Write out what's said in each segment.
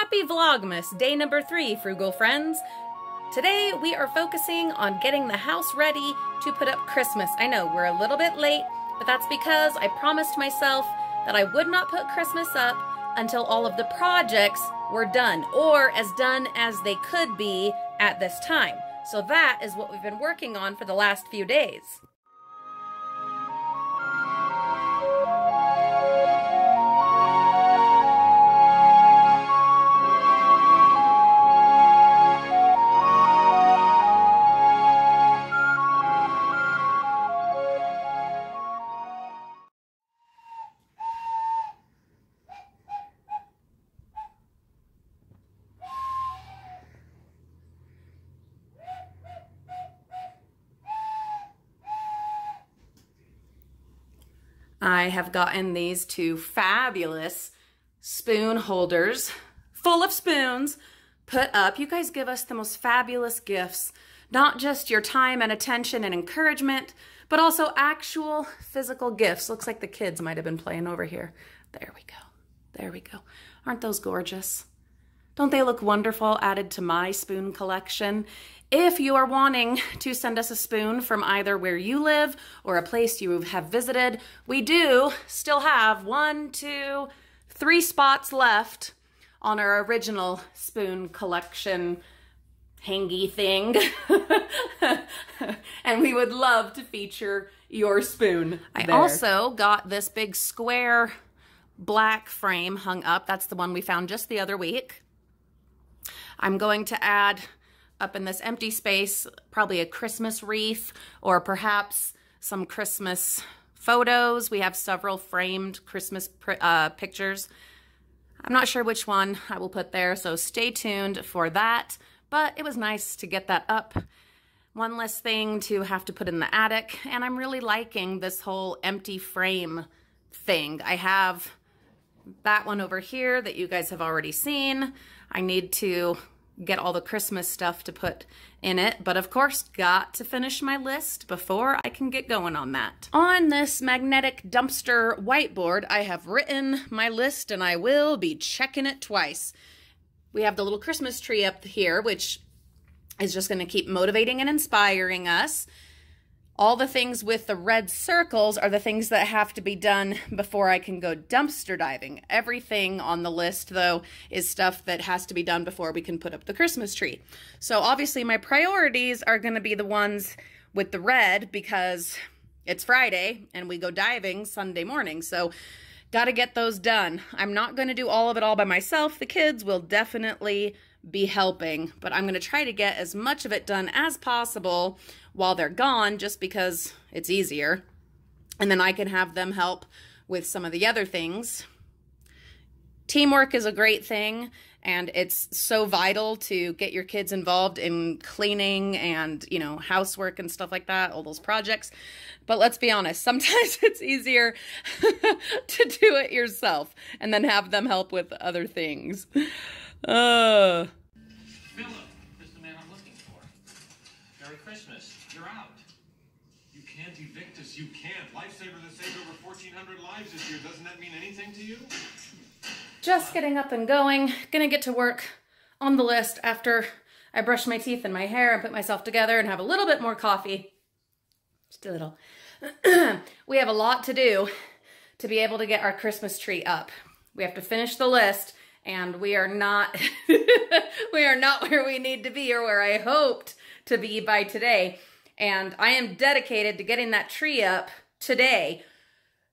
Happy Vlogmas, day number 3, Frugal friends. Today we are focusing on getting the house ready to put up Christmas. I know we're a little bit late, but that's because I promised myself that I would not put Christmas up until all of the projects were done, or as done as they could be at this time. So that is what we've been working on for the last few days. I have gotten these two fabulous spoon holders full of spoons put up. You guys give us the most fabulous gifts, not just your time and attention and encouragement, but also actual physical gifts. Looks like the kids might have been playing over here. There we go. There we go. Aren't those gorgeous? Don't they look wonderful added to my spoon collection? If you are wanting to send us a spoon from either where you live or a place you have visited, we do still have 1, 2, 3 spots left on our original spoon collection hangy thing. And we would love to feature your spoon there. I also got this big square black frame hung up. That's the one we found just the other week. I'm going to add up in this empty space probably a Christmas wreath or perhaps some Christmas photos. We have several framed Christmas pictures. I'm not sure which one I will put there, so stay tuned for that. But it was nice to get that up. One less thing to have to put in the attic, and I'm really liking this whole empty frame thing. I have that one over here that you guys have already seen. I need to get all the Christmas stuff to put in it, but of course got to finish my list before I can get going on that. On this magnetic dumpster whiteboard, I have written my list and I will be checking it twice. We have the little Christmas tree up here, which is just going to keep motivating and inspiring us. All the things with the red circles are the things that have to be done before I can go dumpster diving. Everything on the list, though, is stuff that has to be done before we can put up the Christmas tree. So obviously my priorities are going to be the ones with the red because it's Friday and we go diving Sunday morning. So got to get those done. I'm not going to do all of it all by myself. The kids will definitely be helping, but I'm going to try to get as much of it done as possible while they're gone, just because it's easier. And then I can have them help with some of the other things. Teamwork is a great thing, and it's so vital to get your kids involved in cleaning and, you know, housework and stuff like that, all those projects. But let's be honest, sometimes it's easier to do it yourself and then have them help with other things. Philip is the man I'm looking for. Merry Christmas. You're out. You can't evict us. You can't. Lifesaver that saved over 1,400 lives this year. Doesn't that mean anything to you? Just getting up and going. Gonna get to work on the list after I brush my teeth and my hair and put myself together and have a little bit more coffee. Just a little. We have a lot to do to be able to get our Christmas tree up. We have to finish the list, and we are not we are not where we need to be or where I hoped to be by today. And I am dedicated to getting that tree up today.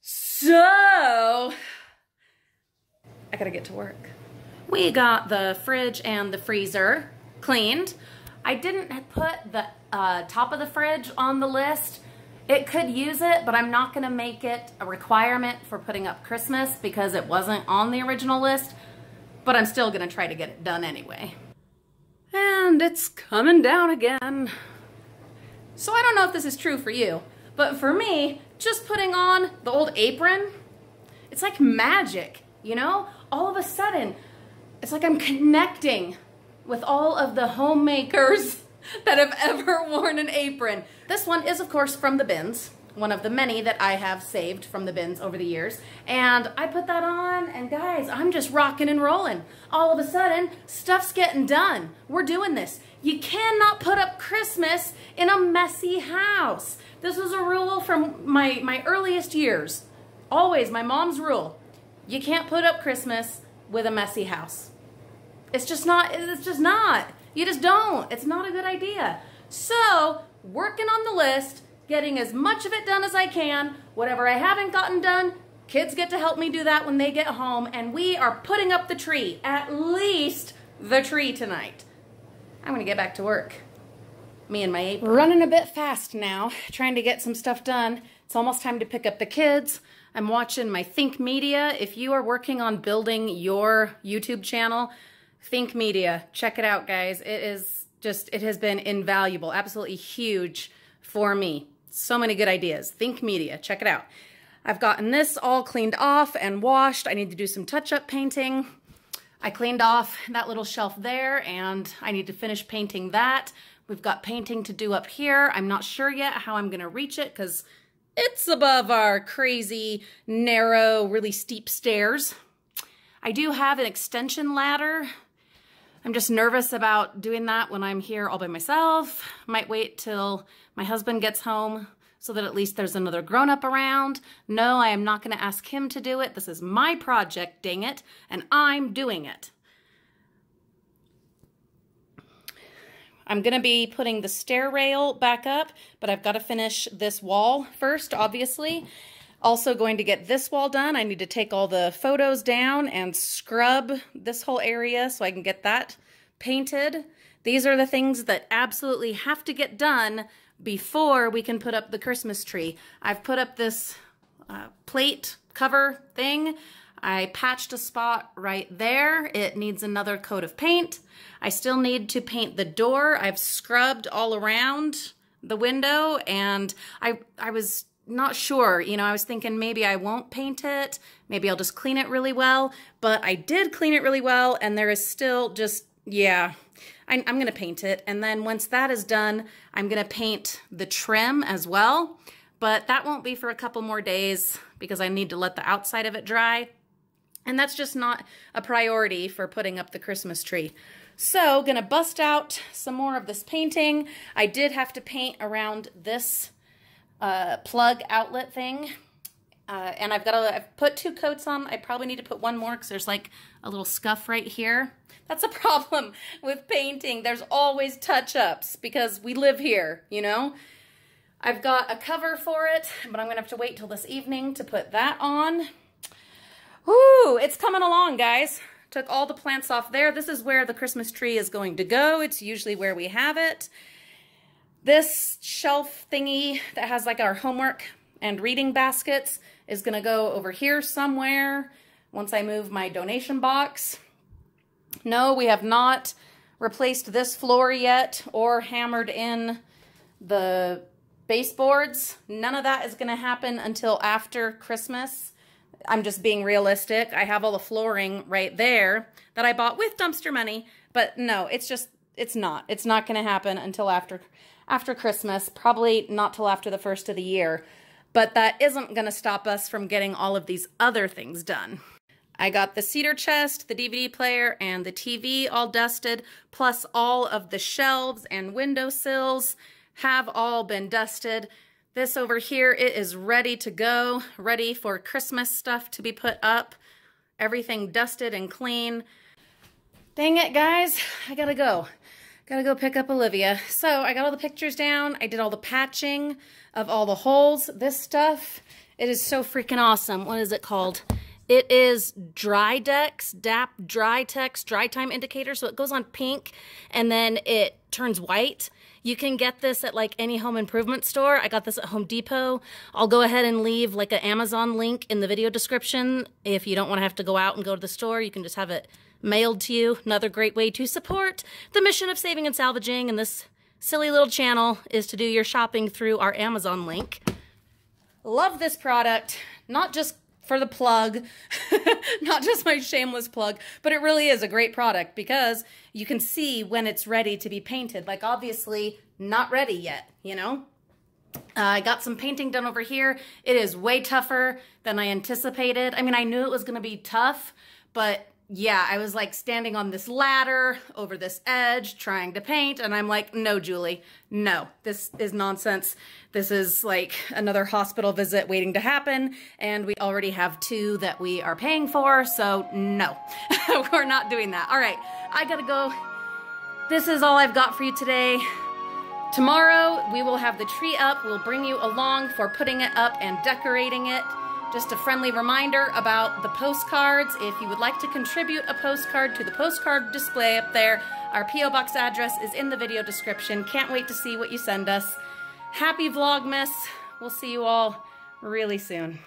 So I gotta get to work. We got the fridge and the freezer cleaned. I didn't put the top of the fridge on the list. It could use it, but I'm not gonna make it a requirement for putting up Christmas because it wasn't on the original list, but I'm still gonna try to get it done anyway. And it's coming down again. So I don't know if this is true for you, but for me, just putting on the old apron, it's like magic, you know? All of a sudden, it's like I'm connecting with all of the homemakers that have ever worn an apron. This one is, of course, from the bins. one of the many that I have saved from the bins over the years. And I put that on, and guys, I'm just rocking and rolling. All of a sudden, stuff's getting done. We're doing this. You cannot put up Christmas in a messy house. This was a rule from my earliest years. Always my mom's rule. You can't put up Christmas with a messy house. It's just not. You just don't. It's not a good idea. So, working on the list, getting as much of it done as I can. Whatever I haven't gotten done, kids get to help me do that when they get home, and we are putting up the tree, at least the tree tonight. I'm gonna get back to work. Me and my apron. Running a bit fast now, trying to get some stuff done. It's almost time to pick up the kids. I'm watching my Think Media. If you are working on building your YouTube channel, Think Media, check it out, guys. It has been invaluable, absolutely huge for me. So many good ideas. Think Media, check it out. I've gotten this all cleaned off and washed. I need to do some touch-up painting. I cleaned off that little shelf there, and I need to finish painting that. We've got painting to do up here. I'm not sure yet how I'm gonna reach it because it's above our crazy, narrow, really steep stairs. I do have an extension ladder. I'm just nervous about doing that when I'm here all by myself. Might wait till my husband gets home so that at least there's another grown-up around. No, I am not going to ask him to do it. This is my project, dang it, and I'm doing it. I'm going to be putting the stair rail back up, but I've got to finish this wall first, obviously. Also going to get this wall done. I need to take all the photos down and scrub this whole area so I can get that painted. These are the things that absolutely have to get done before we can put up the Christmas tree. I've put up this plate cover thing. I patched a spot right there. It needs another coat of paint. I still need to paint the door. I've scrubbed all around the window, and I was not sure. You know, I was thinking maybe I won't paint it. Maybe I'll just clean it really well. But I did clean it really well, and there is still just, yeah, I'm going to paint it. And then once that is done, I'm going to paint the trim as well. But that won't be for a couple more days because I need to let the outside of it dry. And that's just not a priority for putting up the Christmas tree. So, gonna bust out some more of this painting. I did have to paint around this plug outlet thing. And I've put 2 coats on. I probably need to put 1 more because there's like a little scuff right here. That's a problem with painting. There's always touch-ups because we live here, you know? I've got a cover for it, but I'm gonna have to wait till this evening to put that on. Woo, it's coming along, guys. Took all the plants off there. This is where the Christmas tree is going to go. It's usually where we have it. This shelf thingy that has like our homework and reading baskets is gonna go over here somewhere once I move my donation box. No, we have not replaced this floor yet or hammered in the baseboards. None of that is gonna happen until after Christmas. I'm just being realistic. I have all the flooring right there that I bought with dumpster money, but no, it's not going to happen until after Christmas, probably not till after the first of the year, but that isn't going to stop us from getting all of these other things done. I got the cedar chest, the DVD player, and the TV all dusted, plus all of the shelves and windowsills have all been dusted. This over here, it is ready to go, ready for Christmas stuff to be put up. Everything dusted and clean. Dang it, guys. I gotta go. Gotta go pick up Olivia. So I got all the pictures down. I did all the patching of all the holes. This stuff, it is so freaking awesome. What is it called? It is Drydex, DAP, Drytex, dry time indicator. So it goes on pink and then it turns white. You can get this at like any home improvement store. I got this at Home Depot. I'll go ahead and leave like an Amazon link in the video description. If you don't want to have to go out and go to the store, you can just have it mailed to you. Another great way to support the mission of saving and salvaging, and this silly little channel is to do your shopping through our Amazon link. Love this product, not just for the plug, not just my shameless plug, but it really is a great product because you can see when it's ready to be painted. Like obviously not ready yet, you know? I got some painting done over here. It is way tougher than I anticipated. I mean, I knew it was gonna be tough, but yeah, I was like standing on this ladder over this edge trying to paint, and I'm like, no, Julie, no, this is nonsense. This is like another hospital visit waiting to happen, and we already have 2 that we are paying for, so no, we're not doing that. All right, I gotta go. This is all I've got for you today. Tomorrow, we will have the tree up. We'll bring you along for putting it up and decorating it. Just a friendly reminder about the postcards. If you would like to contribute a postcard to the postcard display up there, our P.O. Box address is in the video description. Can't wait to see what you send us. Happy Vlogmas. We'll see you all really soon.